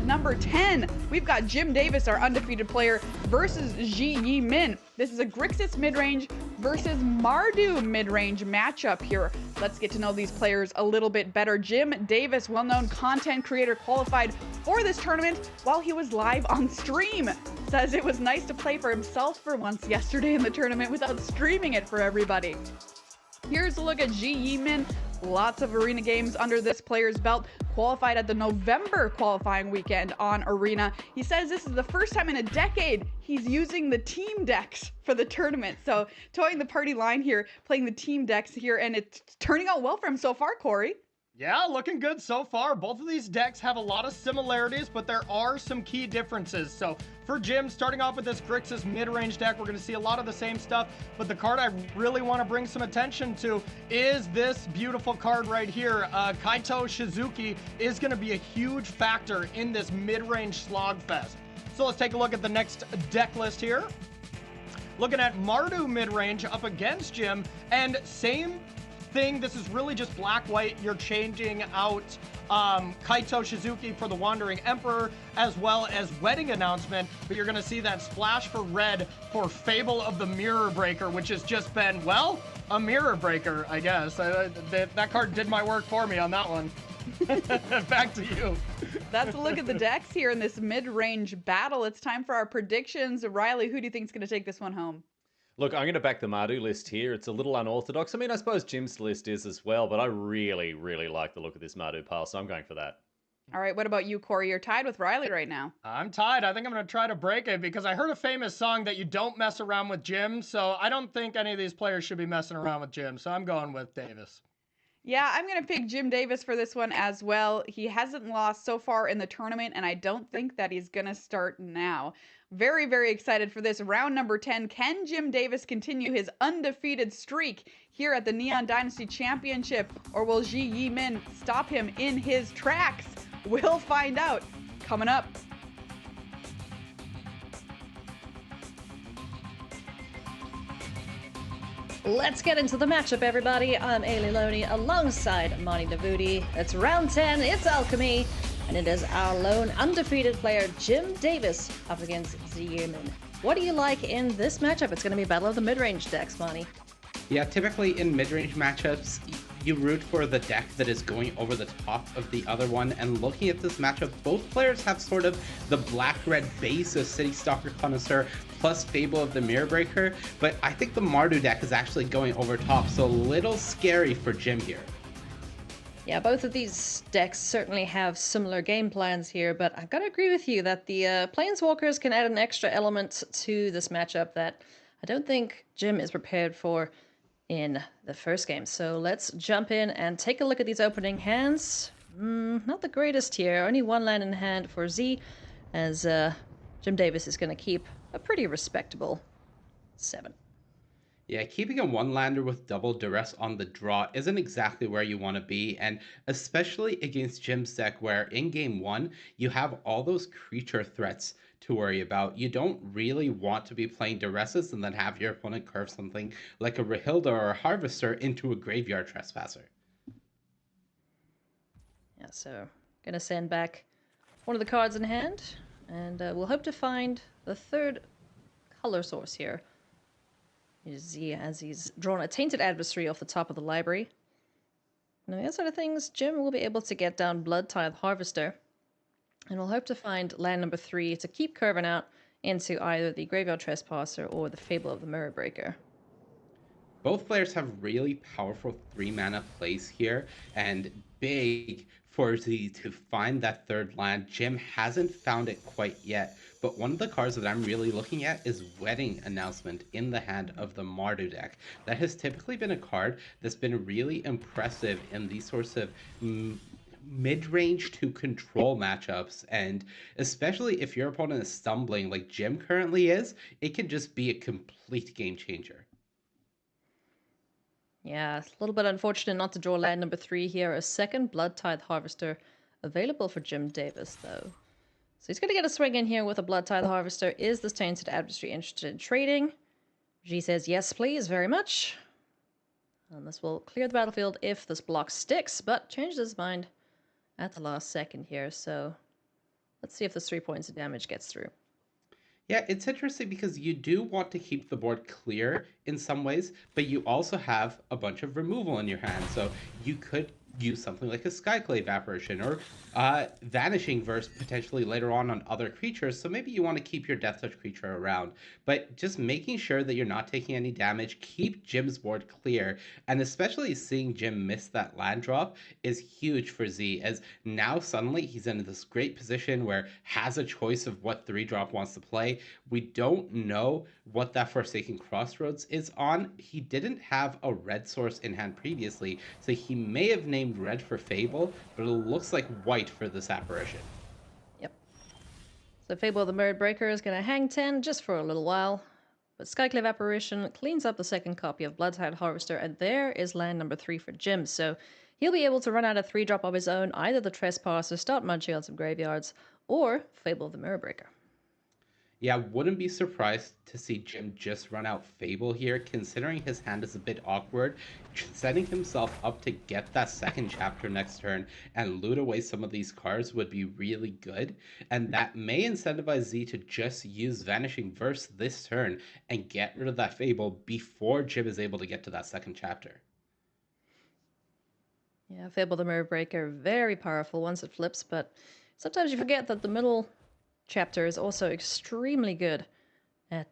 round number 10. We've got Jim Davis, our undefeated player, versus Zhi Yimin. This is a Grixis midrange versus Mardu midrange matchup here. Let's get to know these players a little bit better. Jim Davis, well-known content creator, qualified for this tournament while he was live on stream. Says it was nice to play for himself for once yesterday in the tournament without streaming it for everybody. Here's a look at Zhi Yimin. Lots of arena games under this player's belt. Qualified at the November qualifying weekend on Arena. He says this is the first time in a decade he's using the team decks for the tournament. So toeing the party line here, playing the team decks here, and it's turning out well for him so far, Corey. Yeah, looking good so far. Both of these decks have a lot of similarities, but there are some key differences. So for Jim, starting off with this Grixis mid-range deck, we're going to see a lot of the same stuff, but the card I really want to bring some attention to is this beautiful card right here. Kaito Shizuki is going to be a huge factor in this mid-range slogfest. So let's take a look at the next deck list here. Looking at Mardu mid-range up against Jim, and same thing. This is really just black-white. You're changing out Kaito Shizuki for the Wandering Emperor, as well as Wedding Announcement, but you're going to see that splash for red for Fable of the Mirror Breaker, which has just been, well, a mirror breaker, I guess. That card did my work for me on that one. Back to you. That's a look at the decks here in this mid-range battle. It's time for our predictions. Riley, who do you think is going to take this one home? Look, I'm going to back the Mardu list here. It's a little unorthodox. I mean, I suppose Jim's list is as well, but I really, really like the look of this Mardu pile, so I'm going for that. All right, what about you, Corey? You're tied with Riley right now. I'm tied. I think I'm going to try to break it because I heard a famous song that you don't mess around with Jim, so I don't think any of these players should be messing around with Jim, so I'm going with Davis. Yeah, I'm going to pick Jim Davis for this one as well. He hasn't lost so far in the tournament, and I don't think that he's going to start now. Very, very excited for this round number 10. Can Jim Davis continue his undefeated streak here at the Neon Dynasty Championship, or will Zhi Yimin stop him in his tracks? We'll find out coming up. Let's get into the matchup, everybody. I'm Ailey Loney alongside Monty Navuti. It's round 10, it's Alchemy, and it is our lone undefeated player, Jim Davis, up against Zhi Yimin. What do you like in this matchup? It's going to be a battle of the mid-range decks, Monty. Yeah, typically in mid-range matchups, you root for the deck that is going over the top of the other one, and looking at this matchup, both players have sort of the black-red base of City Stalker Connoisseur plus Fable of the Mirror Breaker, but I think the Mardu deck is actually going over top, so a little scary for Jim here. Yeah, both of these decks certainly have similar game plans here, but I've got to agree with you that the Planeswalkers can add an extra element to this matchup that I don't think Jim is prepared for in the first game. So let's jump in and take a look at these opening hands. Not the greatest here. Only one land in hand for Z, as Jim Davis is going to keep a pretty respectable 7. Yeah, keeping a one-lander with double duress on the draw isn't exactly where you want to be, and especially against Jim's deck where in game 1, you have all those creature threats to worry about. You don't really want to be playing duresses and then have your opponent curve something like a Rahilda or a Harvester into a Graveyard Trespasser. Yeah, so gonna send back one of the cards in hand, and we'll hope to find the third color source here. Z, as he's drawn a Tainted Adversary off the top of the library. And on the other side of things, Jim will be able to get down Blood Tithe Harvester, and we'll hope to find land number 3 to keep curving out into either the Graveyard Trespasser or the Fable of the Mirror Breaker. Both players have really powerful 3-mana plays here, and big for Z to find that third land. Jim hasn't found it quite yet, but one of the cards that I'm really looking at is Wedding Announcement in the hand of the Mardu deck. That has typically been a card that's been really impressive in these sorts of mid-range to control matchups, and especially if your opponent is stumbling like Jim currently is, it can just be a complete game changer. Yeah, it's a little bit unfortunate not to draw land number 3 here. A second Blood Tithe Harvester available for Jim Davis, though. So he's going to get a swing in here with a Blood Tithe Harvester. Is this Tainted Adversary interested in trading? G says, yes, please, very much. And this will clear the battlefield if this block sticks, but changes his mind at the last second here. So Let's see if this 3 points of damage gets through. Yeah, it's interesting because you do want to keep the board clear in some ways, but you also have a bunch of removal in your hand. So you could use something like a Skyclave Apparition or Vanishing Verse potentially later on other creatures. So maybe you want to keep your Death Touch creature around, but just making sure that you're not taking any damage, keep Jim's board clear, and especially seeing Jim miss that land drop is huge for Z, as now suddenly he's in this great position where has a choice of what 3-drop wants to play. We don't know what that Forsaken Crossroads is on. He didn't have a red source in hand previously, so he may have named red for Fable, but it looks like white for this apparition. Yep. So Fable the Mirror Breaker is going to hang 10 just for a little while. But Skyclave Apparition cleans up the second copy of Bloodtide Harvester, and there is land number 3 for Jim. So he'll be able to run out a 3-drop of his own, either the Trespasser, start munching on some graveyards, or Fable the Mirror Breaker. Yeah, wouldn't be surprised to see Jim just run out Fable here, considering his hand is a bit awkward. Setting himself up to get that second chapter next turn and loot away some of these cards would be really good, and that may incentivize Z to just use Vanishing Verse this turn and get rid of that Fable before Jim is able to get to that second chapter. Yeah, Fable the Mirror Breaker, very powerful once it flips, but sometimes you forget that the middle chapter is also extremely good at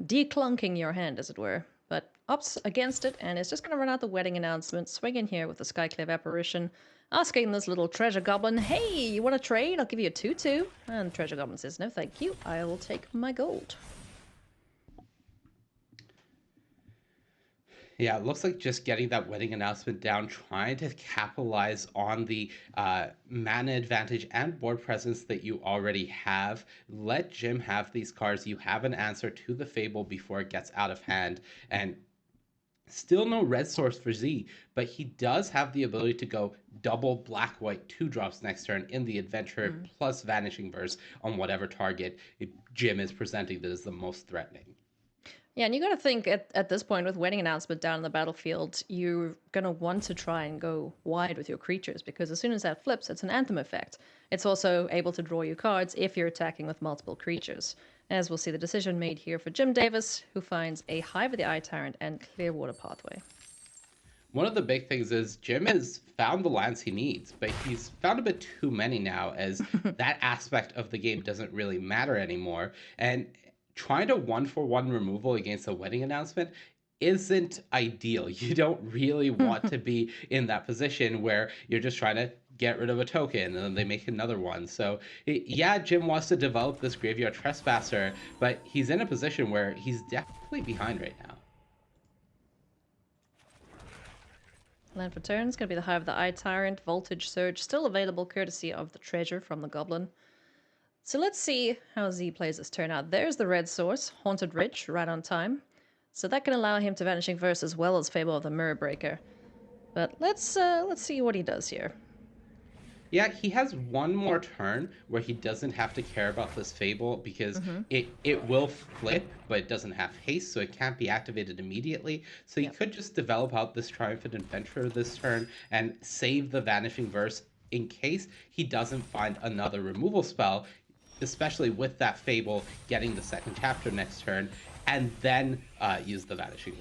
declunking your hand, as it were. But opts against it, and is just going to run out the Wedding Announcement, swing in here with the Skyclave Apparition, asking this little Treasure Goblin, hey, you want to trade? I'll give you a 2-2. And Treasure Goblin says, no thank you, I will take my gold. Yeah, it looks like just getting that Wedding Announcement down, trying to capitalize on the mana advantage and board presence that you already have. Let Jim have these cards. You have an answer to the Fable before it gets out of hand. And still no red source for Z, but he does have the ability to go double black-white 2-drops next turn in the Adventure plus Vanishing Verse on whatever target Jim is presenting that is the most threatening. Yeah, and you got to think at this point with Wedding Announcement down on the battlefield, you're going to want to try and go wide with your creatures, because as soon as that flips, it's an Anthem effect. It's also able to draw you cards if you're attacking with multiple creatures. As we'll see the decision made here for Jim Davis, who finds a Hive of the Eye Tyrant and Clearwater Pathway. One of the big things is Jim has found the lands he needs, but he's found a bit too many now, as that aspect of the game doesn't really matter anymore. And trying to 1-for-1 removal against a Wedding Announcement isn't ideal. You don't really want to be in that position where you're just trying to get rid of a token and then they make another one. So yeah, Jim wants to develop this Graveyard Trespasser, but he's in a position where he's definitely behind right now. Land for turn is going to be the Hive of the Eye Tyrant, Voltage Surge, still available courtesy of the treasure from the Goblin. So let's see how Z plays this turn out. There's the red source, Haunted Ridge, right on time. So that can allow him to Vanishing Verse as well as Fable of the Mirror Breaker. But let's see what he does here. Yeah, he has one more turn where he doesn't have to care about this Fable because it will flip, but it doesn't have haste, so it can't be activated immediately. So he could just develop out this Triumphant Adventurer this turn and save the Vanishing Verse in case he doesn't find another removal spell, especially with that Fable getting the second chapter next turn, and then use the Vanishing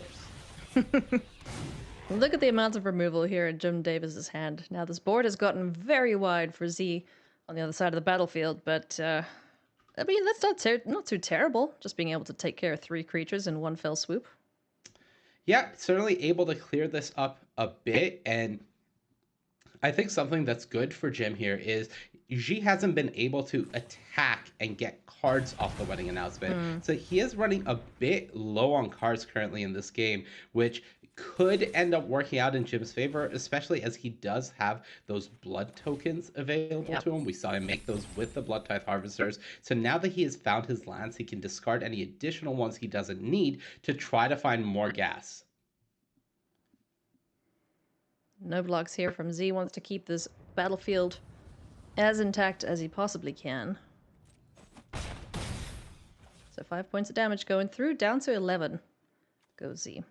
Verse. Look at the amount of removal here in Jim Davis's hand. Now this board has gotten very wide for Z on the other side of the battlefield, but I mean, that's not too terrible, just being able to take care of 3 creatures in one fell swoop. Yeah, certainly able to clear this up a bit, and I think something that's good for Jim here is Zhi hasn't been able to attack and get cards off the Wedding Announcement. So he is running a bit low on cards currently in this game, which could end up working out in Jim's favor, especially as he does have those blood tokens available to him. We saw him make those with the Bloodtithe Harvesters. So now that he has found his lands, he can discard any additional ones he doesn't need to try to find more gas. No blocks here from Z, wants to keep this battlefield as intact as he possibly can. So 5 points of damage going through, down to 11 goes Z.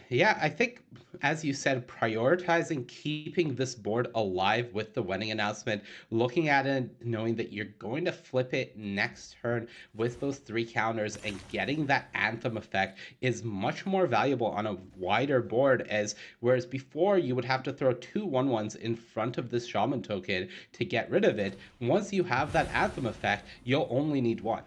Yeah, I think, as you said, prioritizing keeping this board alive with the wedding announcement, looking at it, knowing that you're going to flip it next turn with those 3 counters and getting that anthem effect is much more valuable on a wider board. As whereas before you would have to throw 2/1/1s in front of this shaman token to get rid of it. Once you have that anthem effect, you'll only need one.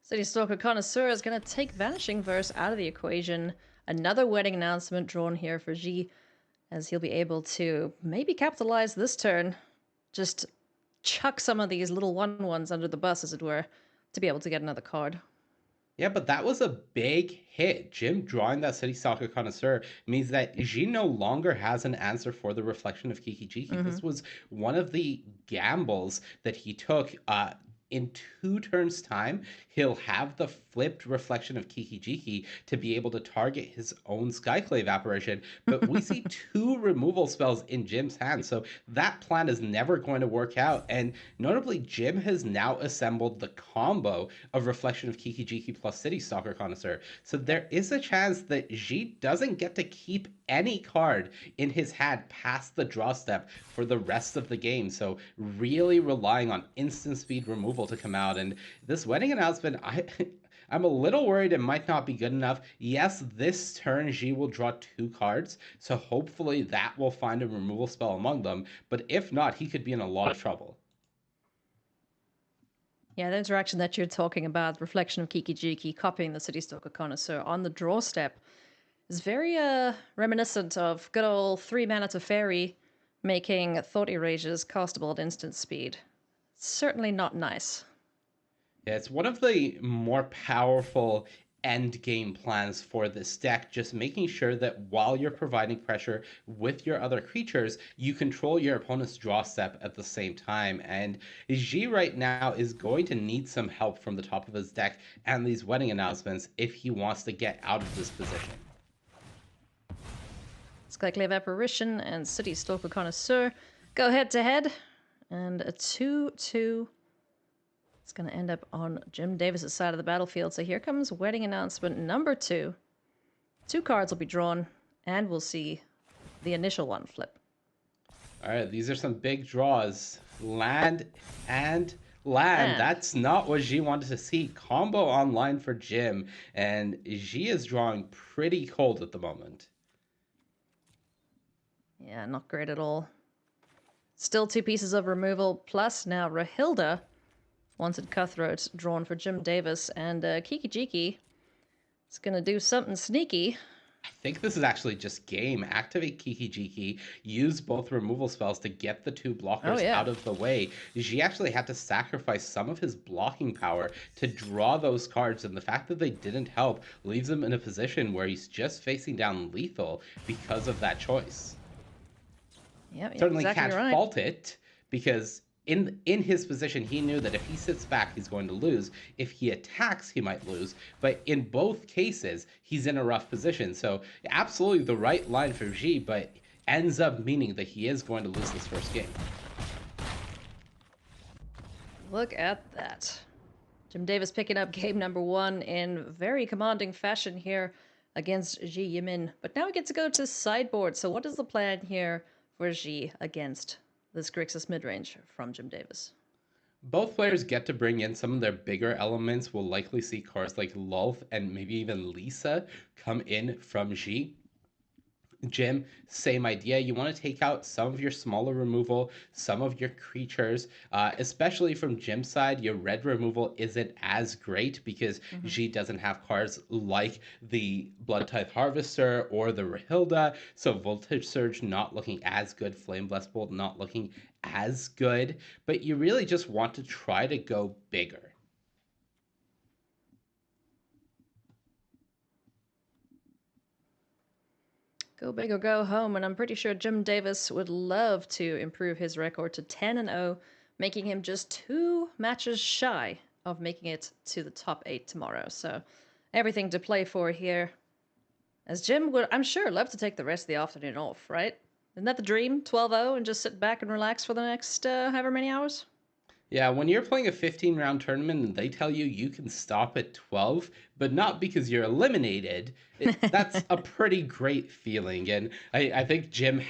City Stalker Connoisseur is going to take Vanishing Verse out of the equation. Another wedding announcement drawn here for Zhi, as he'll be able to maybe capitalize this turn. Just chuck some of these little 1/1s under the bus, as it were, to be able to get another card. Yeah, but that was a big hit. Jim drawing that City Soccer Connoisseur means that Jin no longer has an answer for the reflection of Kiki Jiki. This was one of the gambles that he took. In 2 turns' time, he'll have the flipped reflection of Kiki Jiki to be able to target his own Skyclave apparition. But we see 2 removal spells in Jim's hand, so that plan is never going to work out. And notably, Jim has now assembled the combo of reflection of Kiki Jiki plus City Stalker Connoisseur. So there is a chance that Ji doesn't get to keep any card in his hand past the draw step for the rest of the game. So really relying on instant speed removal to come out. And this wedding announcement, I'm a little worried it might not be good enough. Yes, this turn Ji will draw 2 cards, so hopefully that will find a removal spell among them. But if not, he could be in a lot of trouble. Yeah, the interaction that you're talking about, reflection of Kiki Jiki, copying the City Stalker Connoisseur on the draw step, is very reminiscent of good old 3-mana Teferi making Thought Erasures castable at instant speed. Certainly not nice. Yeah, it's one of the more powerful end game plans for this deck, just making sure that while you're providing pressure with your other creatures, you control your opponent's draw step at the same time. And Ji right now is going to need some help from the top of his deck and these wedding announcements if he wants to get out of this position. Skyclave Apparition and City Stalker Connoisseur go head to head, and a 2/2. It's going to end up on Jim Davis's side of the battlefield. So here comes wedding announcement number 2. 2 cards will be drawn, and we'll see the initial one flip. All right, these are some big draws. Land and land. That's not what Ji wanted to see. Combo online for Jim, and Ji is drawing pretty cold at the moment. Yeah, not great at all. Still 2 pieces of removal, plus now Rahilda, Wanted Cutthroat, drawn for Jim Davis, and Kiki Jiki is going to do something sneaky. I think this is actually just game. Activate Kiki Jiki, use both removal spells to get the 2 blockers out of the way. Ji actually had to sacrifice some of his blocking power to draw those cards, and the fact that they didn't help leaves him in a position where he's just facing down lethal because of that choice. Yeah, Certainly exactly can't fault it, because in his position, he knew that if he sits back, he's going to lose. If he attacks, he might lose. But in both cases, he's in a rough position. So absolutely the right line for Ji, but ends up meaning that he is going to lose this first game. Look at that. Jim Davis picking up game number 1 in very commanding fashion here against Zhi Yimin. But now we get to go to sideboard. So what is the plan here for Zhi against this Grixis midrange from Jim Davis? Both players get to bring in some of their bigger elements. We'll likely see cards like Lulth and maybe even Lisa come in from Ji. Jim, same idea. You want to take out some of your smaller removal, some of your creatures, especially from Jim's side. Your red removal isn't as great because Ji doesn't have cards like the Blood Tithe Harvester or the Rahilda. So Voltage Surge not looking as good, Flame Blessed Bolt not looking as good, but you really just want to try to go bigger. Go big or go home, and I'm pretty sure Jim Davis would love to improve his record to 10-0, making him just 2 matches shy of making it to the top 8 tomorrow. So everything to play for here. As Jim would, I'm sure, love to take the rest of the afternoon off, right? Isn't that the dream? 12-0 and just sit back and relax for the next however many hours? Yeah, when you're playing a 15-round tournament and they tell you you can stop at 12, but not because you're eliminated, that's a pretty great feeling. And I think Jim,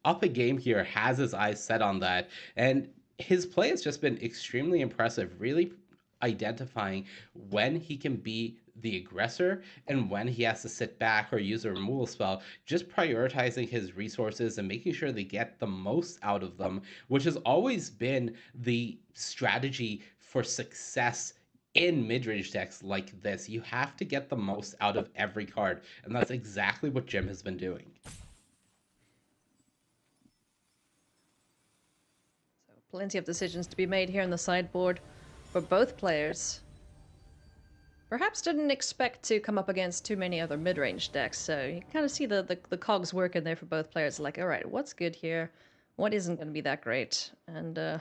up a game here, has his eyes set on that. And his play has just been extremely impressive, really identifying when he can be the aggressor and when he has to sit back or use a removal spell, just prioritizing his resources and making sure they get the most out of them, which has always been the strategy for success in mid-range decks like this. You have to get the most out of every card, and that's exactly what Jim has been doing. So plenty of decisions to be made here in the sideboard for both players. Perhaps didn't expect to come up against too many other mid-range decks, so you kind of see the cogs working there for both players. Like, all right, what's good here? What isn't going to be that great? And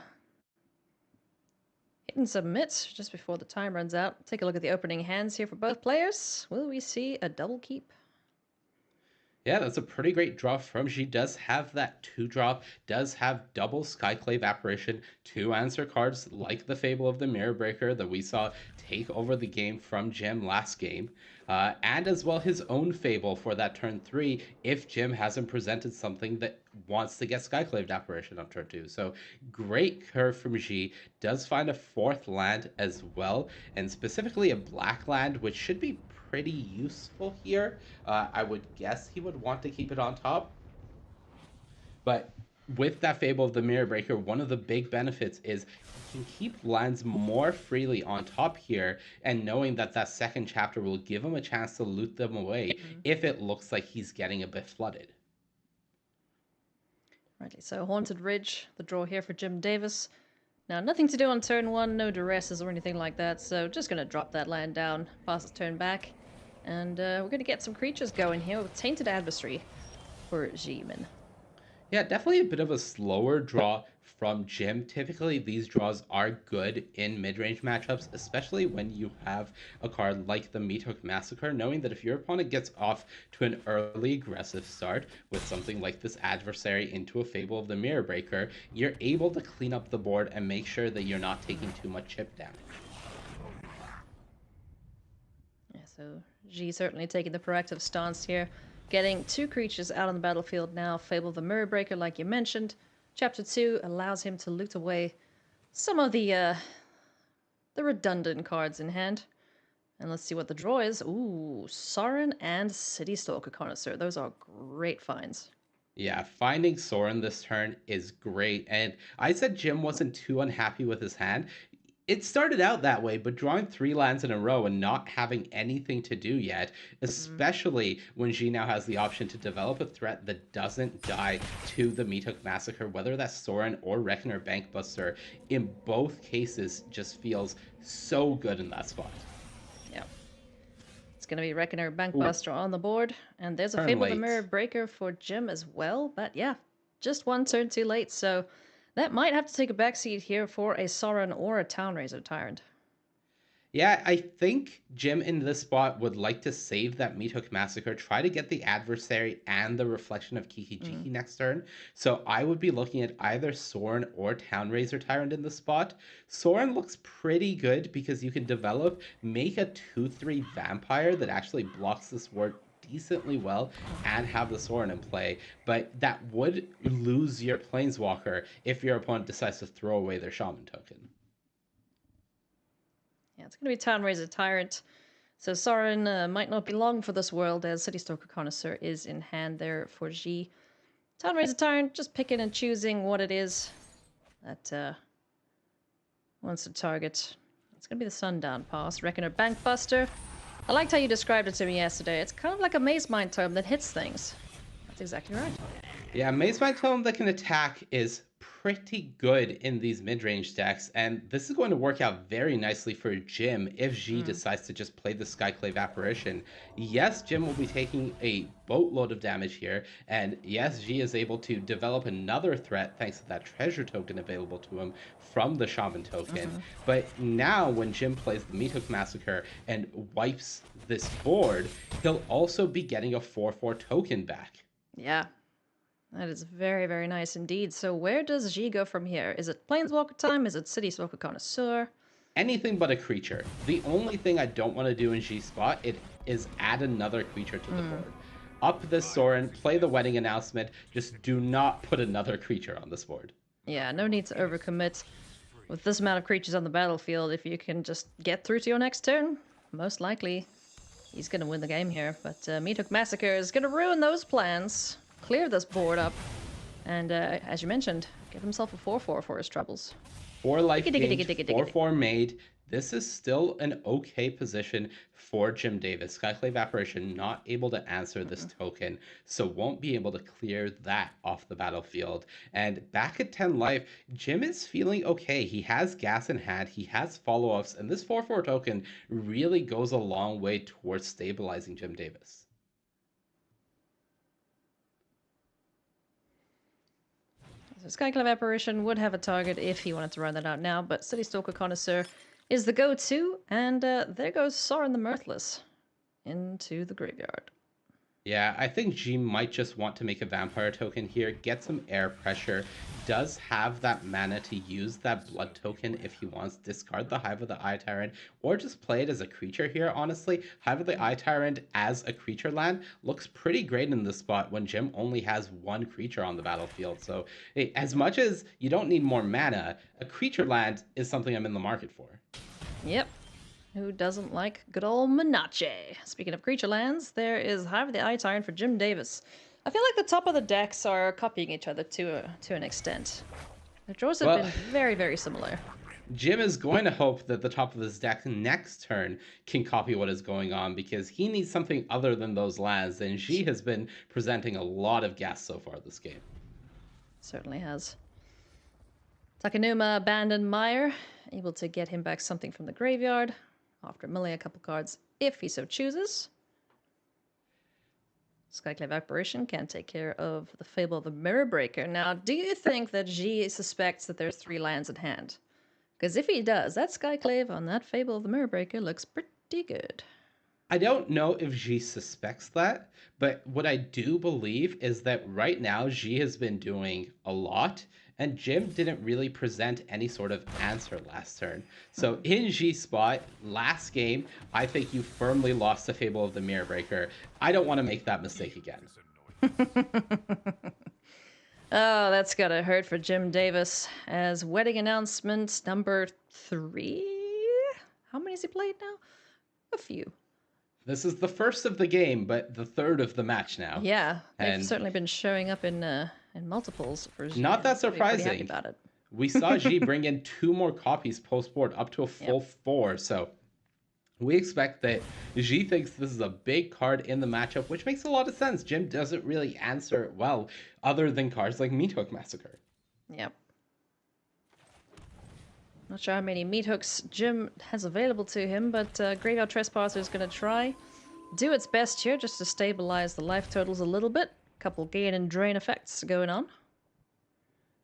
hitting submit just before the time runs out. Take a look at the opening hands here for both players. Will we see a double keep? Yeah, that's a pretty great draw from Zhi. Does have that 2-drop, does have double Skyclave Apparition, 2 answer cards like the Fable of the Mirror Breaker that we saw take over the game from Jim last game, and as well his own Fable for that turn 3 if Jim hasn't presented something that wants to get Skyclave Apparition on turn 2. So great curve from Zhi. Does find a 4th land as well, and specifically a black land, which should be pretty useful here. I would guess he would want to keep it on top. But with that Fable of the Mirror Breaker, one of the big benefits is he can keep lands more freely on top here, and knowing that that second chapter will give him a chance to loot them away if it looks like he's getting a bit flooded. Rightly so. Haunted Ridge, the draw here for Jim Davis. Now, nothing to do on turn 1, no duresses or anything like that, so just going to drop that land down, pass his turn back, and we're going to get some creatures going here with Tainted Adversary for Zhi Yimin. Yeah, definitely a bit of a slower draw from Jim. Typically, these draws are good in mid-range matchups, especially when you have a card like the Meathook Massacre, knowing that if your opponent gets off to an early aggressive start with something like this adversary into a Fable of the Mirror Breaker, you're able to clean up the board and make sure that you're not taking too much chip damage. Yeah, so Zhi certainly taking the proactive stance here. Getting 2 creatures out on the battlefield now. Fable of the Mirror Breaker, like you mentioned. Chapter 2 allows him to loot away some of the redundant cards in hand. And let's see what the draw is. Ooh, Sorin and City Stalker Connoisseur. Those are great finds. Yeah, finding Sorin this turn is great. And I said Jim wasn't too unhappy with his hand. It started out that way, but drawing 3 lands in a row and not having anything to do yet, especially when Zhi now has the option to develop a threat that doesn't die to the Meathook Massacre, whether that's Sorin or Reckoner Bankbuster, in both cases just feels so good in that spot. Yeah. It's going to be Reckoner Bankbuster on the board, and there's a Turn Fable of the late. Mirror Breaker for Jim as well, but yeah, just 1 turn too late, so that might have to take a backseat here for a Sorin or a Townraiser Tyrant. Yeah, I think Jim in this spot would like to save that Meathook Massacre, try to get the adversary and the Reflection of Kiki Jiki next turn. So I would be looking at either Sorin or Townraiser Tyrant in the spot. Sorin looks pretty good because you can develop, make a 2/3 vampire that actually blocks this ward decently well and have the Sorin in play, but that would lose your Planeswalker if your opponent decides to throw away their Shaman token. Yeah, it's going to be Townraiser Tyrant. So Sorin might not be long for this world, as City Stalker Connoisseur is in hand there for Zhi. Townraiser Tyrant, just picking and choosing what it is that wants to target. It's going to be the Sundown Pass. Reckoner Bankbuster. I liked how you described it to me yesterday. It's kind of like a Maze Mind Tome that hits things. That's exactly right. Yeah, Maze Mind Tome that can attack is pretty good in these mid-range decks, and this is going to work out very nicely for Jim if Zhi decides to just play the Skyclave Apparition. Yes, Jim will be taking a boatload of damage here, and yes, Zhi is able to develop another threat thanks to that treasure token available to him from the Shaman token. But now when Jim plays the Meathook Massacre and wipes this board, he'll also be getting a 4/4 token back. Yeah. That is very, very nice indeed. So where does Zhi go from here? Is it Planeswalker time? Is it City-Stalker Connoisseur? Anything but a creature. The only thing I don't want to do in G spot is add another creature to the board. Up this Sorin, play the wedding announcement. Just do not put another creature on this board. Yeah, no need to overcommit. With this amount of creatures on the battlefield, if you can just get through to your next turn, most likely he's going to win the game here. But Meathook Massacre is going to ruin those plans, clear this board up, and as you mentioned, give himself a 4/4 for his troubles. 4 life gained, 4/4 made. This is still an okay position for Jim Davis. Skyclave Apparition not able to answer this token, so won't be able to clear that off the battlefield. And back at 10 life, Jim is feeling okay. He has gas in hand, he has follow-ups, and this 4/4 token really goes a long way towards stabilizing Jim Davis. So Skyclave Apparition would have a target if he wanted to run that out now, but City-Stalker Connoisseur is the go-to, and there goes Sorin the Mirthless into the graveyard. Yeah, I think G might just want to make a vampire token here, get some air pressure, does have that mana to use that blood token if he wants, discard the Hive of the Eye Tyrant, or just play it as a creature here, honestly. Hive of the Eye Tyrant as a creature land looks pretty great in this spot when Jim only has one creature on the battlefield. So as much as you don't need more mana, a creature land is something I'm in the market for. Yep. Who doesn't like good old Menache? Speaking of creature lands, there is Hive of the Eye Tyrant for Jim Davis. I feel like the top of the decks are copying each other to an extent. The draws have been very, very similar. Jim is going to hope that the top of his deck next turn can copy what is going on, because he needs something other than those lands, and Xi has been presenting a lot of gas so far this game. Certainly has. Takanuma Abandoned Mire, able to get him back something from the graveyard after milling a couple cards if he so chooses. Skyclave Apparition can take care of the Fable of the Mirror Breaker. Now, do you think that Xi suspects that there's 3 lands at hand? Because if he does, that Skyclave on that Fable of the Mirror Breaker looks pretty good. I don't know if Xi suspects that, but what I do believe is that right now Xi has been doing a lot, and Jim didn't really present any sort of answer last turn. So in Xi's spot, last game, I think you firmly lost the Fable of the Mirror Breaker. I don't want to make that mistake again. Oh, that's gotta hurt for Jim Davis, as wedding announcement number 3? How many has he played now? A few. This is the first of the game, but the third of the match now. Yeah, they've certainly been showing up in multiples for Xi. Not that surprising. Pretty happy about it. We saw Xi bring in 2 more copies post-board, up to a full 4, so we expect that Xi thinks this is a big card in the matchup, which makes a lot of sense. Jim doesn't really answer it well, other than cards like Meathook Massacre. Yep. Not sure how many meat hooks Jim has available to him, but Graveyard Trespasser is going to try do its best here just to stabilize the life totals a little bit. Couple gain and drain effects going on.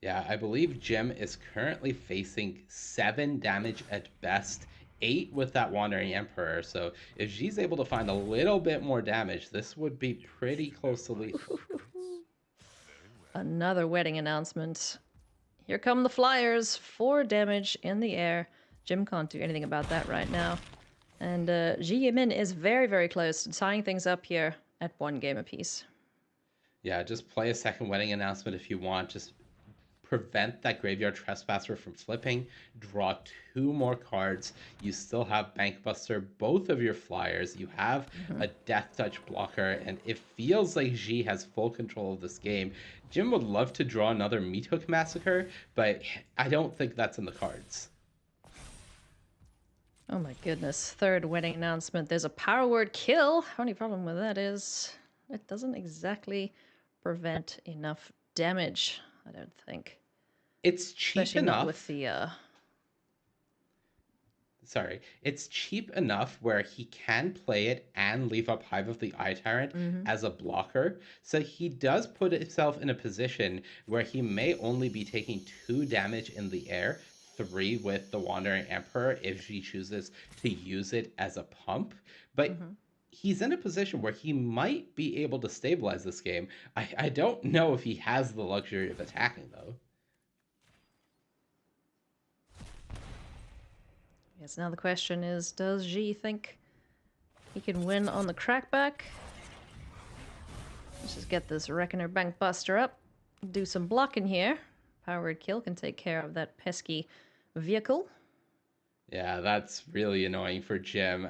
Yeah, I believe Jim is currently facing 7 damage at best, 8 with that Wandering Emperor. So if she's able to find a little bit more damage, this would be pretty close to lethal. Another wedding announcement. Here come the flyers. 4 damage in the air. Jim can't do anything about that right now. And Zhi Yimin is very, very close to tying things up here at 1 game apiece. Yeah, just play a second wedding announcement if you want. Just prevent that Graveyard Trespasser from flipping. Draw 2 more cards. You still have Bankbuster, both of your flyers. You have a Death Touch blocker, and it feels like Xi has full control of this game. Jim would love to draw another Meathook Massacre, but I don't think that's in the cards. Oh my goodness. 3rd wedding announcement. There's a power word kill. Only problem with that is it doesn't exactly prevent enough damage, I don't think. It's cheap Especially enough. Not with the Sorry, it's cheap enough where he can play it and leave up Hive of the Eye Tyrant as a blocker. So he does put himself in a position where he may only be taking 2 damage in the air, 3 with the Wandering Emperor if she chooses to use it as a pump. But he's in a position where he might be able to stabilize this game. I don't know if he has the luxury of attacking, though. Yes, now the question is, does Zhi think he can win on the crackback? Let's just get this Reckoner Bank Buster up. Do some blocking here. Powered Kill can take care of that pesky vehicle. Yeah, that's really annoying for Jim.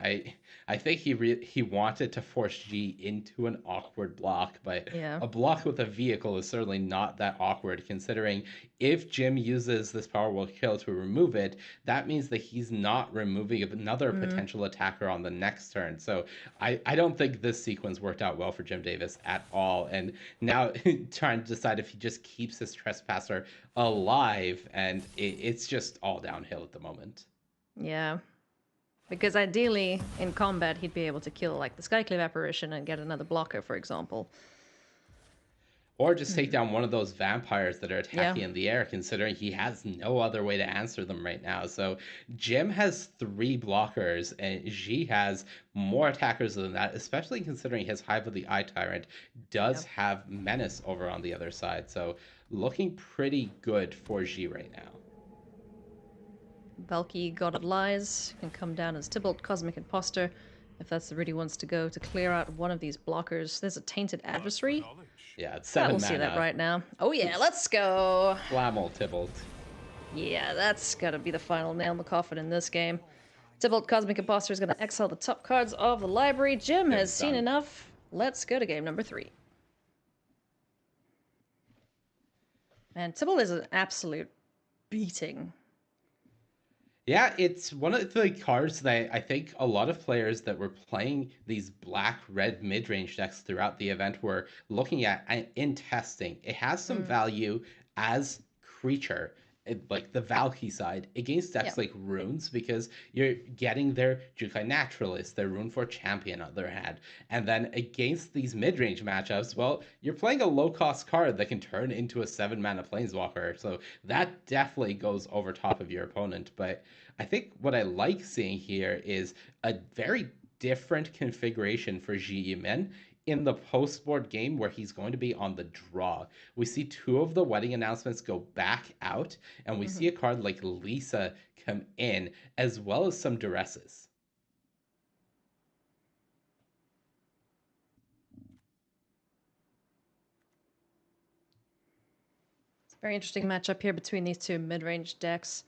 I think he wanted to force G into an awkward block, but Yeah. a block with a vehicle is certainly not that awkward, considering if Jim uses this Power Kill to remove it, that means that he's not removing another potential attacker on the next turn. So I don't think this sequence worked out well for Jim Davis at all. And now trying to decide if he just keeps his Trespasser alive, and it's just all downhill at the moment. Yeah. Because ideally, in combat, he'd be able to kill, like, the Skyclave Apparition and get another blocker, for example. Or just take down one of those vampires that are attacking in the air, considering he has no other way to answer them right now. So Jim has 3 blockers, and Zhi has more attackers than that, especially considering his Hive of the Eye Tyrant does have Menace over on the other side. So looking pretty good for Zhi right now. Valky, God of Lies, can come down as Tybalt, Cosmic Imposter, if that's the route he wants to go to clear out one of these blockers. There's a Tainted Adversary. Yeah, it's 7 We'll mana. see that right now. Oh yeah, let's go! Flammel Tybalt. Yeah, that's gotta be the final nail in the coffin in this game. Tybalt, Cosmic Imposter is gonna exile the top cards of the library. Jim has seen enough. Let's go to game number 3. Man, Tybalt is an absolute beating. Yeah, it's one of the cards that I think a lot of players that were playing these black-red mid-range decks throughout the event were looking at in testing. It has some value as creature, like the Valky side, against decks like Runes, because you're getting their Jukai Naturalist, their Rune for Champion on their hand. And then against these mid-range matchups, well, you're playing a low-cost card that can turn into a 7-mana Planeswalker, so that definitely goes over top of your opponent. But I think what I like seeing here is a very different configuration for Zhi Yimin in the post-board game where he's going to be on the draw. We see 2 of the wedding announcements go back out, and we see a card like Lisa come in, as well as some Duresses. It's a very interesting matchup here between these 2 mid-range decks.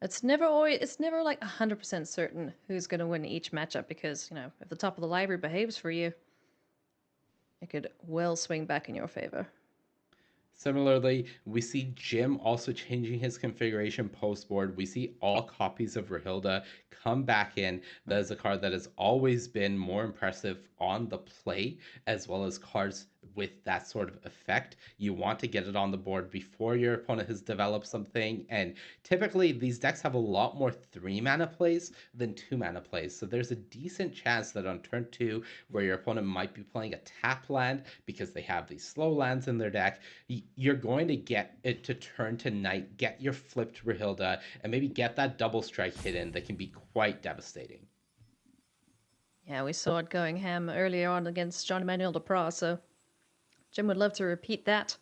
It's never like 100% certain who's going to win each matchup because, you know, if the top of the library behaves for you, it could well swing back in your favor. Similarly, we see Jim also changing his configuration post-board. We see all copies of Rahilda come back in. That is a card that has always been more impressive on the play, as well as cards with that sort of effect. You want to get it on the board before your opponent has developed something, and typically these decks have a lot more 3-mana plays than 2-mana plays, so there's a decent chance that on turn 2, where your opponent might be playing a tap land because they have these slow lands in their deck, you're going to get it to turn to night, get your flipped Rahilda, and maybe get that double strike hit in that can be quite devastating. Yeah, we saw it going ham earlier on against Jean-Emmanuel Depras, so Jim would love to repeat that,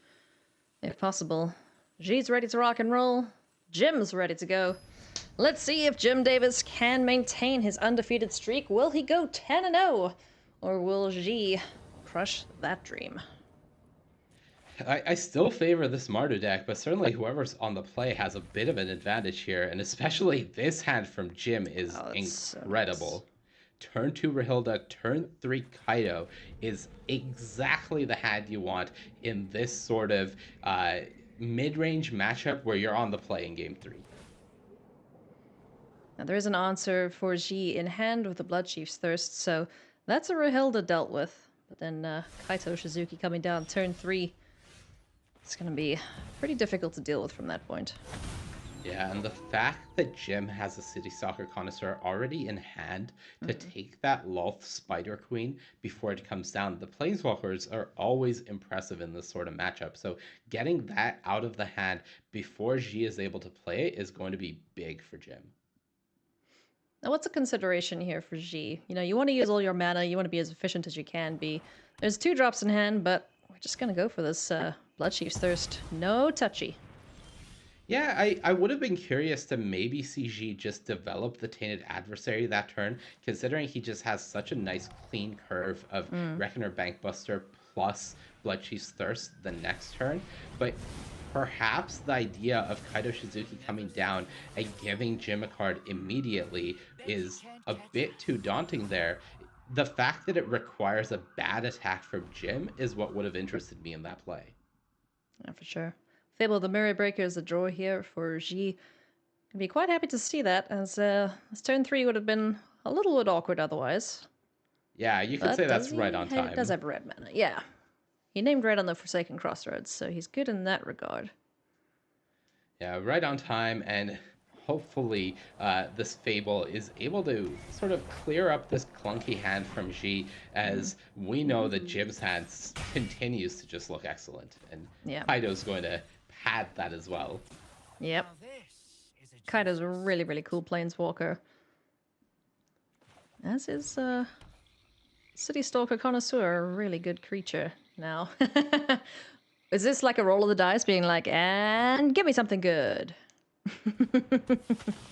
if possible. G's ready to rock and roll. Jim's ready to go. Let's see if Jim Davis can maintain his undefeated streak. Will he go 10-0? Or will G crush that dream? I still favor this Mardu deck, but certainly whoever's on the play has a bit of an advantage here, and especially this hand from Jim is incredible. So nice. Turn 2 Rahilda, turn 3 Kaido is exactly the hand you want in this sort of mid-range matchup where you're on the play in game 3. Now there is an answer for G in hand with the Bloodchief's Thirst, so that's a Rahilda dealt with. But then Kaito Shizuki coming down turn 3. It's going to be pretty difficult to deal with from that point. Yeah, and the fact that Jim has a City Soccer Connoisseur already in hand to take that Lolth Spider Queen before it comes down. The Planeswalkers are always impressive in this sort of matchup, so getting that out of the hand before G is able to play it is going to be big for Jim. Now, what's a consideration here for Zhi? You know, you want to use all your mana, you want to be as efficient as you can be. There's 2 drops in hand, but we're just gonna go for this Bloodchief's Thirst. No touchy. Yeah, I would have been curious to maybe see G just develop the Tainted Adversary that turn, considering he just has such a nice clean curve of Reckoner Bankbuster plus Bloodchief's Thirst the next turn. But perhaps the idea of Kaido Shizuki coming down and giving Jim a card immediately is a bit too daunting there. The fact that it requires a bad attack from Jim is what would have interested me in that play. Yeah, for sure. Fable of the Mirror Breaker is a draw here for Zhi. I'd be quite happy to see that, as turn 3 would have been a little bit awkward otherwise. Yeah, you could But say that's does right he on ha- time. does have red mana, yeah. He named red on the Forsaken Crossroads, so he's good in that regard. Yeah, right on time, and hopefully this Fable is able to sort of clear up this clunky hand from G, as we know that Jim's hand continues to just look excellent, and Yeah. Kaido's going to pad that as well. Yep. Kaido's a really, really cool planeswalker. As is City Stalker Connoisseur, a really good creature now. Is this like a roll of the dice being like, and give me something good?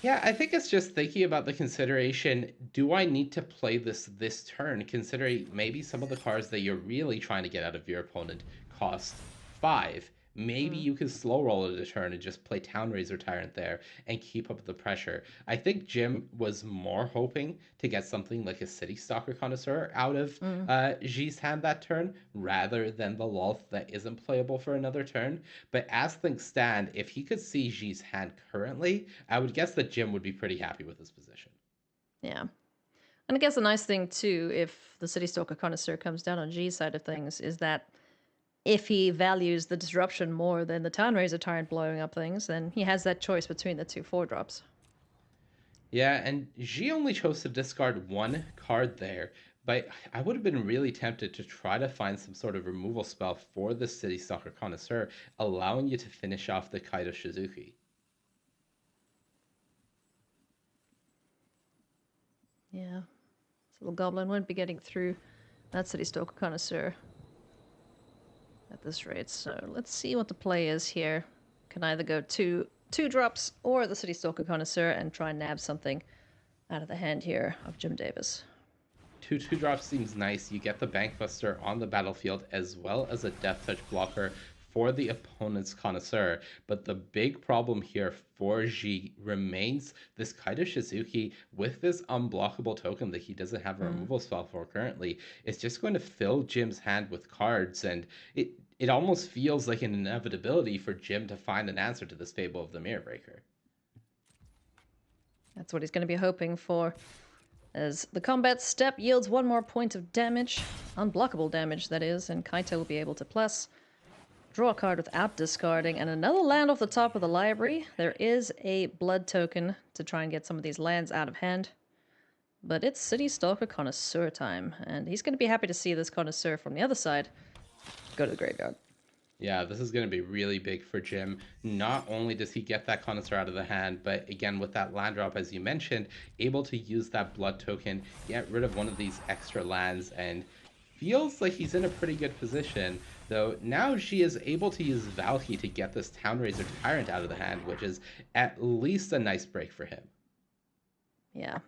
Yeah, I think it's just thinking about the consideration, do I need to play this turn, considering maybe some of the cards that you're really trying to get out of your opponent cost 5. Maybe you could slow roll it a turn and just play Town Razor Tyrant there and keep up the pressure. I think Jim was more hoping to get something like a City Stalker Connoisseur out of G's hand that turn, rather than the Lolth that isn't playable for another turn. But as things stand, if he could see G's hand currently, I would guess that Jim would be pretty happy with his position. Yeah. And I guess the nice thing, too, if the City Stalker Connoisseur comes down on G's side of things, is that if he values the disruption more than the Town Razor Tyrant blowing up things, then he has that choice between the 2 4-drops. Yeah, and Xi only chose to discard 1 card there, but I would have been really tempted to try to find some sort of removal spell for the City Stalker Connoisseur, allowing you to finish off the Kaido Shizuki. Yeah. So the Goblin wouldn't be getting through that City Stalker Connoisseur at this rate. So let's see what the play is here. Can either go 2 drops or the City Stalker Connoisseur and try and nab something out of the hand here of Jim Davis. 2 2-drops seems nice. You get the Bankbuster on the battlefield as well as a Death Touch blocker for the opponent's Connoisseur. But the big problem here for Xi remains this Kaido Shizuki with this unblockable token that he doesn't have a removal spell for currently. It's just going to fill Jim's hand with cards, and it almost feels like an inevitability for Jim to find an answer to this Fable of the Mirror Breaker. That's what he's going to be hoping for, as the combat step yields 1 more point of damage, unblockable damage that is, and Kaito will be able to plus draw a card without discarding, and another land off the top of the library. There is a blood token to try and get some of these lands out of hand, but it's City Stalker Connoisseur time, and he's going to be happy to see this Connoisseur from the other side go to the graveyard. Yeah, this is going to be really big for Jim. Not only does he get that Connoisseur out of the hand, but again, with that land drop, as you mentioned, able to use that blood token, get rid of one of these extra lands, and feels like he's in a pretty good position. Though now she is able to use Valky to get this Town Razor Tyrant out of the hand, which is at least a nice break for him. Yeah.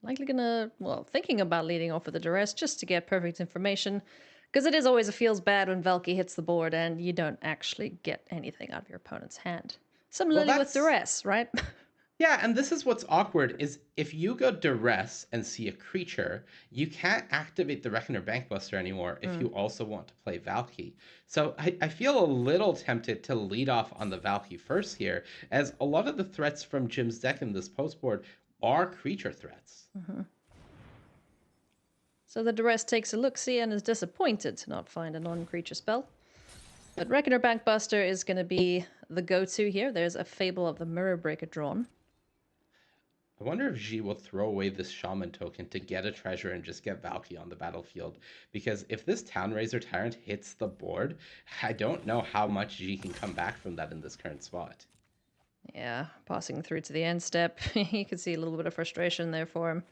Likely gonna, well, thinking about leading off with the Duress just to get perfect information, because it is always feels bad when Valky hits the board and you don't actually get anything out of your opponent's hand. Similarly with Duress, right? Yeah, and this is what's awkward, is if you go Duress and see a creature, you can't activate the Reckoner Bankbuster anymore if you also want to play Valky. So I feel a little tempted to lead off on the Valky first here, as a lot of the threats from Jim's deck in this postboard are creature threats. So the Duress takes a look-see and is disappointed to not find a non-creature spell. But Reckoner Bankbuster is going to be the go-to here. There's a Fable of the Mirror Breaker drawn. I wonder if Xi will throw away this Shaman token to get a treasure and just get Valky on the battlefield. Because if this Town Razor Tyrant hits the board, I don't know how much Xi can come back from that in this current spot. Yeah, passing through to the end step. You can see a little bit of frustration there for him.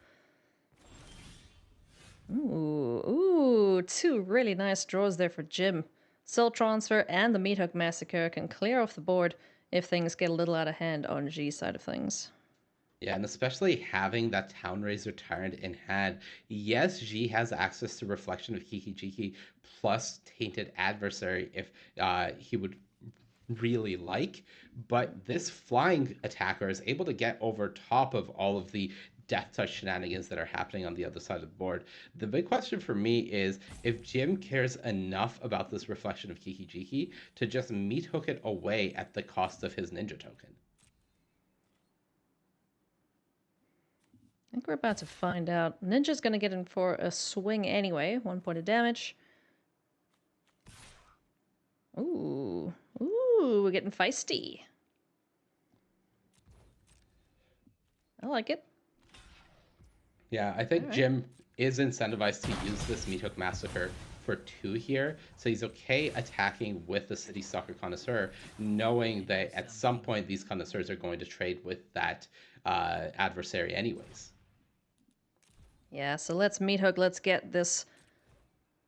Ooh, two really nice draws there for Jim. Soul Transfer and the Meat Hook Massacre can clear off the board if things get a little out of hand on G's side of things. Yeah, and especially having that Town Razor Tyrant in hand. Yes, G has access to Reflection of Kiki Jiki plus Tainted Adversary if he would really like, but this flying attacker is able to get over top of all of the death touch shenanigans that are happening on the other side of the board. The big question for me is if Jim cares enough about this Reflection of Kiki Jiki to just meat hook it away at the cost of his ninja token. I think we're about to find out. Ninja's going to get in for a swing anyway. 1 point of damage. Ooh, we're getting feisty. I like it. Yeah, I think Jim is incentivized to use this Meat Hook Massacre for 2 here, so he's okay attacking with the City Stalker Connoisseur, knowing that at some point these Connoisseurs are going to trade with that adversary anyways. Yeah, so let's Meat Hook. Let's get this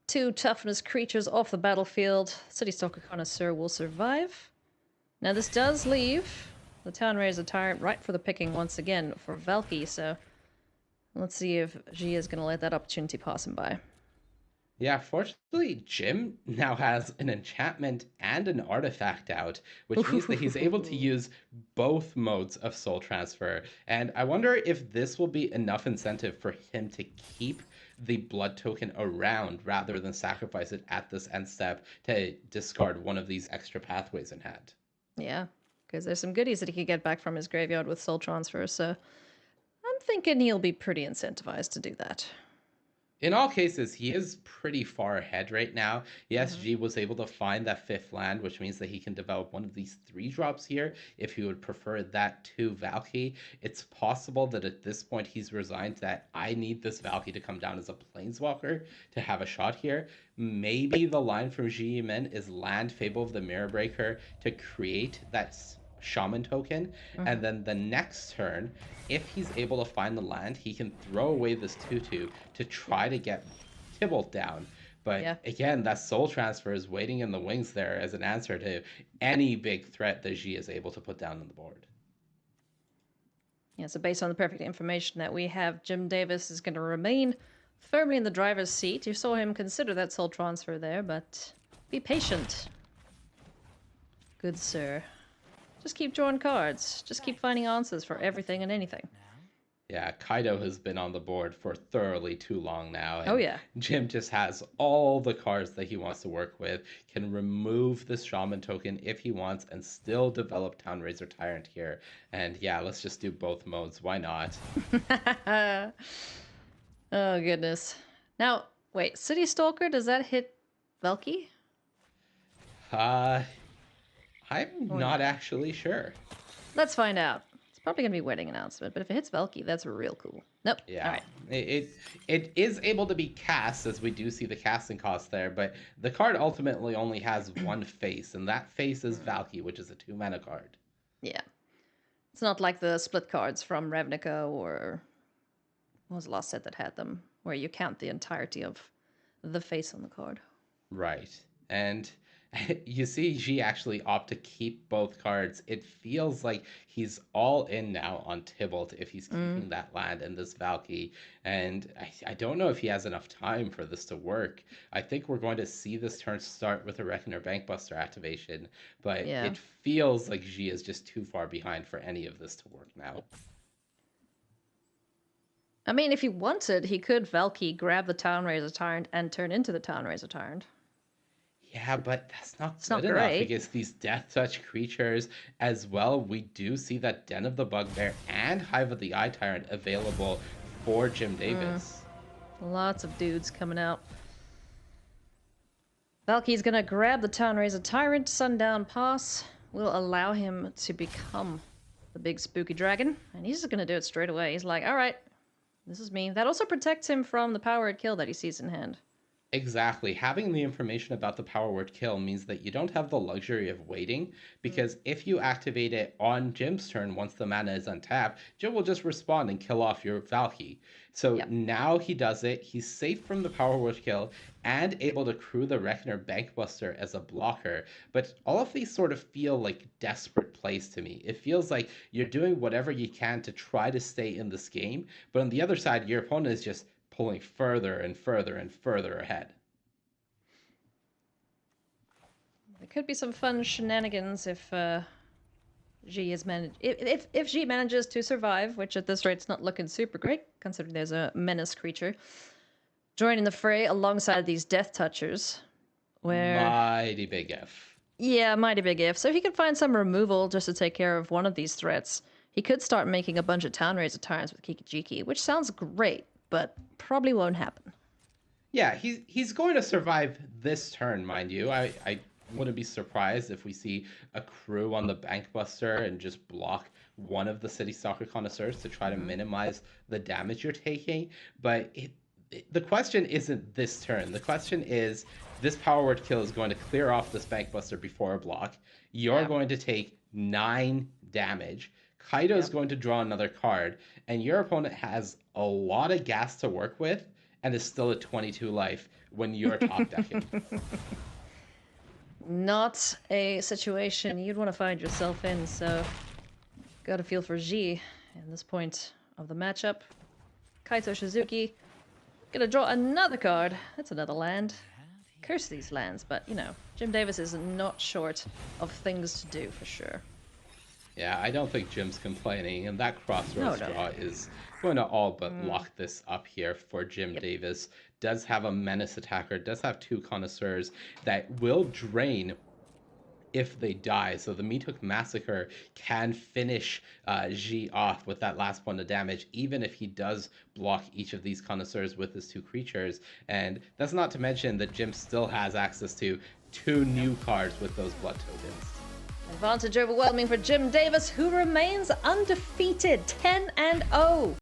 2 toughness creatures off the battlefield. City Stalker Connoisseur will survive. Now this does leave the Town Razor Tyrant right for the picking once again for Valky, so let's see if Xi is going to let that opportunity pass him by. Yeah, fortunately, Jim now has an enchantment and an artifact out, which means that he's able to use both modes of soul transfer. And I wonder if this will be enough incentive for him to keep the blood token around rather than sacrifice it at this end step to discard one of these extra pathways in hand. Yeah, because there's some goodies that he could get back from his graveyard with soul transfer, so I'm thinking he'll be pretty incentivized to do that. In all cases, he is pretty far ahead right now. Yes, G was able to find that 5th land, which means that he can develop one of these 3 drops here if he would prefer that to Valky. It's possible that at this point he's resigned that I need this Valky to come down as a Planeswalker to have a shot here. Maybe the line from Zhi Yimin is land Fable of the Mirror Breaker to create that Shaman token, and then the next turn, if he's able to find the land, he can throw away this 2/2 to try to get Tybalt down. But again, that soul transfer is waiting in the wings there as an answer to any big threat that Xi is able to put down on the board. Yeah, so based on the perfect information that we have, Jim Davis is going to remain firmly in the driver's seat. You saw him consider that soul transfer there, but be patient. Good sir. Just keep drawing cards. Just keep finding answers for everything and anything. Yeah, Kaido has been on the board for thoroughly too long now. Oh, yeah. Jim just has all the cards that he wants to work with, can remove this Shaman token if he wants, and still develop Town Razor Tyrant here. And yeah, let's just do both modes. Why not? Oh, goodness. Now, wait, City Stalker, does that hit Valky? I'm not actually sure. Let's find out. It's probably going to be wedding announcement, but if it hits Valky, that's real cool. Nope. Yeah. All right. It is able to be cast, as we do see the casting cost there, but the card ultimately only has one face, and that face is Valky, which is a 2-mana card. Yeah. It's not like the split cards from Ravnica or... What was the last set that had them? Where you count the entirety of the face on the card. Right. And you see G actually opt to keep both cards. It feels like he's all in now on Tybalt if he's keeping that land and this Valky. And I don't know if he has enough time for this to work. I think we're going to see this turn start with a Reckoner Bankbuster activation, but it feels like G is just too far behind for any of this to work now. I mean, if he wanted, he could Valky, grab the Town Razor Tyrant, and turn into the Town Razor Tyrant. Yeah, but that's not not good enough great. because these Death Touch creatures as well, we do see that Den of the Bugbear and Hive of the Eye Tyrant available for Jim Davis. Lots of dudes coming out. Valky's gonna grab the Town Razor Tyrant. Sundown Pass will allow him to become the big spooky dragon. And he's just gonna do it straight away. He's like, alright, this is me. That also protects him from the powered kill that he sees in hand. Exactly. Having the information about the power word kill means that you don't have the luxury of waiting, because if you activate it on Jim's turn once the mana is untapped, Jim will just respond and kill off your Valky. So Yep. now he does it. He's safe from the power word kill and able to crew the Reckoner Bankbuster as a blocker. But all of these sort of feel like desperate plays to me. It feels like you're doing whatever you can to try to stay in this game, but on the other side, your opponent is just pulling further and further and further ahead. There could be some fun shenanigans if G is if G manages to survive, which at this rate is not looking super great, considering there's a menace creature joining the fray alongside these Death Touchers, where Mighty big F. yeah, mighty big if. So if he could find some removal just to take care of one of these threats, he could start making a bunch of Town Razor Tyrants with Kikijiki, which sounds great, but probably won't happen. Yeah, he's going to survive this turn, mind you. I wouldn't be surprised if we see a crew on the Bankbuster and just block one of the City Stalker Connoisseurs to try to minimize the damage you're taking. But the question isn't this turn. The question is, this power word kill is going to clear off this Bankbuster before a block. You're going to take 9 damage. Kaido's going to draw another card, and your opponent has a lot of gas to work with and is still at 22 life when you're top decking. Not a situation you'd want to find yourself in, so gotta feel for Zhi in this point of the matchup. Kaito Shizuki gonna draw another card. That's another land. Curse these lands, but you know, Jim Davis is not short of things to do for sure. Yeah, I don't think Jim's complaining, and that crossroads No. draw is going to all but lock this up here for Jim Davis. Does have a menace attacker, does have 2 connoisseurs that will drain if they die. So the Meathook Massacre can finish Zhi off with that last point of damage, even if he does block each of these connoisseurs with his 2 creatures. And that's not to mention that Jim still has access to 2 new cards with those blood tokens. Advantage overwhelming for Jim Davis, who remains undefeated, 10-0.